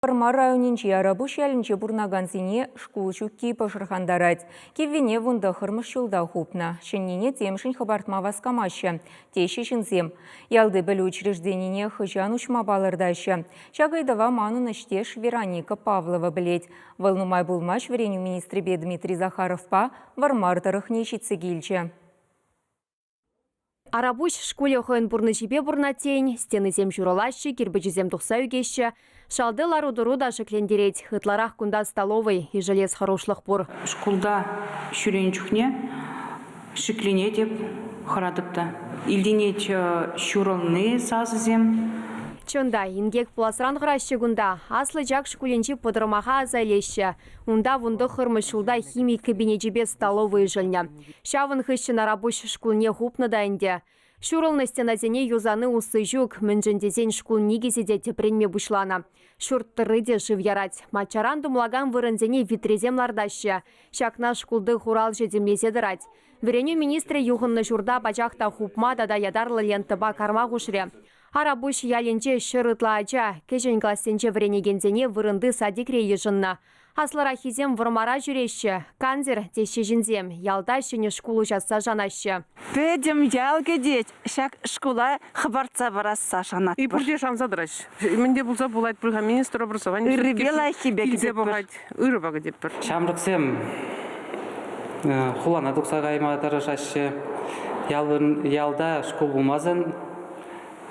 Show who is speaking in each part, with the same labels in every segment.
Speaker 1: Парма районинче арабуш ялінче бурнагансине шкул чукки пашырхандарать. Кеввене вунда хырмыш жылда хупна. Шыннине темшін хабартма васкамашы. Теші шынзем. Ялды білі учрежденине хыжан учма балырдашы. Чагайдава манын іштеш Вероника Павлова білет. Вылнумай булмаш вереню министрі Дмитрий Захаровпа вармартарых нешітсі келчі.
Speaker 2: Арабуш школе хойын бурны жібе бурна тень, стены зем журалашы, кирбічі тұқса үгеші. Шалды лару-дұру да шыклендерет, хытларақ күнда столовый и желез хорошлық бұр.
Speaker 3: Школда шүрен чухне, шыклене деп харадыпты. Илденет шуралны сазы зем.
Speaker 2: Чонда, ингек пласран ғырашы күнда, аслы жак школенчі подырмаға азайлеші. Унда вунды хырмышылда химий кабинетжібе столовый жылня. Шавын хыщын арабуш школне хупны да инде. Шурылны стеназене юзаны усы жүк, мінжіндезен школ негезеде тепренме бұшлана. Шурттырыде жив ярать. Мачаран думлаган вырынзене витрезем лардашы. Шакна школды хурал жедемлезе дырать. Вереню министрі юғынны журда бачақта хупма да ядарлы лентыба карма ғушре. Арабуш ялінче шырытла ача, кежен классенче вренегензене вырынды садикре ежынна. Аслара хизем вырмара жүреші, канзер теші жінзем, ялда шыне шкулу жасса жанашы.
Speaker 4: Педем ялге дет, шак школа хабарца бараса жанат.
Speaker 5: И бурде шанса драш. Менде булса булайт пырға министр образования.
Speaker 4: Ирбела хибе
Speaker 5: киде бұғайт, үрбағы деп бір.
Speaker 6: Шамрықсем хулана тұқса ғайма дарашашы. Ялда школ болмазын.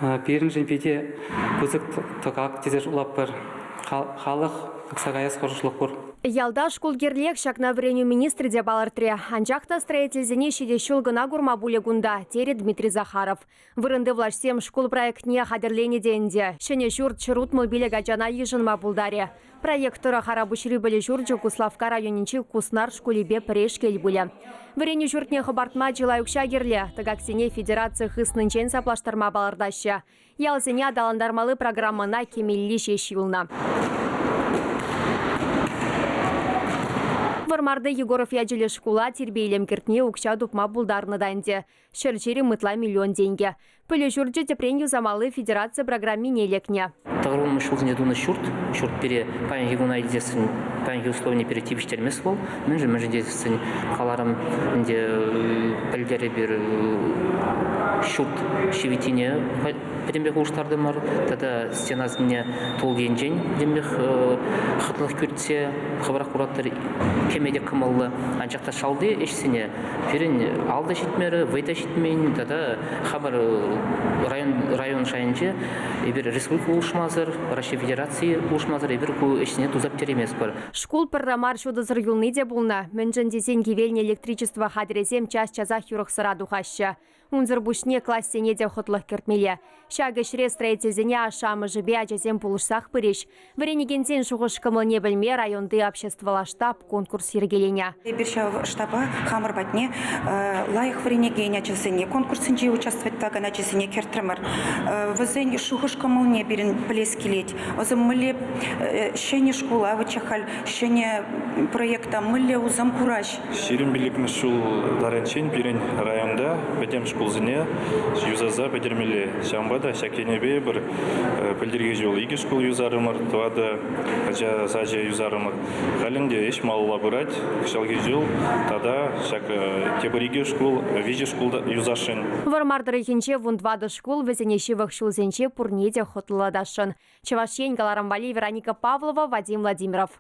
Speaker 6: Пирінжен педе бұзық тұқақ тезер ұлап бір халық тұқсағайыз қоршылық бұр.
Speaker 2: Ялда школгерлек шакна вреню министр де балартре. Анжақта строительзене шеде шулгына гурма булегунда, тере Дмитрий Захаров. Вырынды влашсем школ проектне хадерлене денде. Шене журт чырут мобилега жана ежынма булдаре. Проекторы харабушри білі журджу Куславка районинчи куснар школебе прешкел бұлі. Вреню журтне хабартма жылайукша герле, тагаксене федерация хыснынчен саплаштарма балардаща. Ялзене адаландармалы программына кемелли шеш юлна. Вармарды Егоров яджеле школа тербейлем кертне укша дупма булдарны данде. Шерчери мытла миллион деньги. Пыле журджи тепренью замалы федерация программе нелекне.
Speaker 7: Тағырылым шулзіне дуны шурт бере пайын егуна едесін, пайын условне пере типіштермес бол. Мен десін қаларым пәлдері бір шурт шеветине пәдембек ұлыштарды мар. Тада стеназіне толген жен дембек қытылық көртсе қабырақ құраттыр кемеде кымылы. Анчақта шалды ешсіне перін алда жетмері, вайда жетмейін. Тада қабыр район шайынче бір республика ұлышмазыр, Россия Федерации ұлышмазыр, бір ку ешсіне тузап теремес бар.
Speaker 2: Школ программар шудызыр юлны де бұлна. Мінжін десен кевеліне электричество хадрезем час-чазах юрық сыра духаща. Унзыр бушне классене де хотлық кертмеле. Шагышре строительзене ашамы жібе ажазем пулышсақ біреш. Вренегензен шуғыш кымылне білме районды обществола штаб конкурс ергелене.
Speaker 8: Бірші штаба хамыр батне лайық вренеген ажазене конкурсынче участвовать таган ажазене кертірмір. Візен шуғыш кымылне бірін білес келет. Озым мүлі шене школа вычахал, шене проекта мүлі узам кураж.
Speaker 9: Шерін білікні шул даренчен бірін районда бәдем школзіне юзаза бәдермелі шамбада шәкенебе бір пілдерге жол игі школ юзарымыр, туады сажа юзарымыр. Ғалінде еш малыла бұрад, кішалге жол, тада шәк тебіриге школ, вежі школда юзашын.
Speaker 2: Вармардыры хенче вундвады школ візенеші вақшылзенче пурнеде хотлыладашын. Чевашен Галарамбали Вероника Павлова, Вадим Владимиров.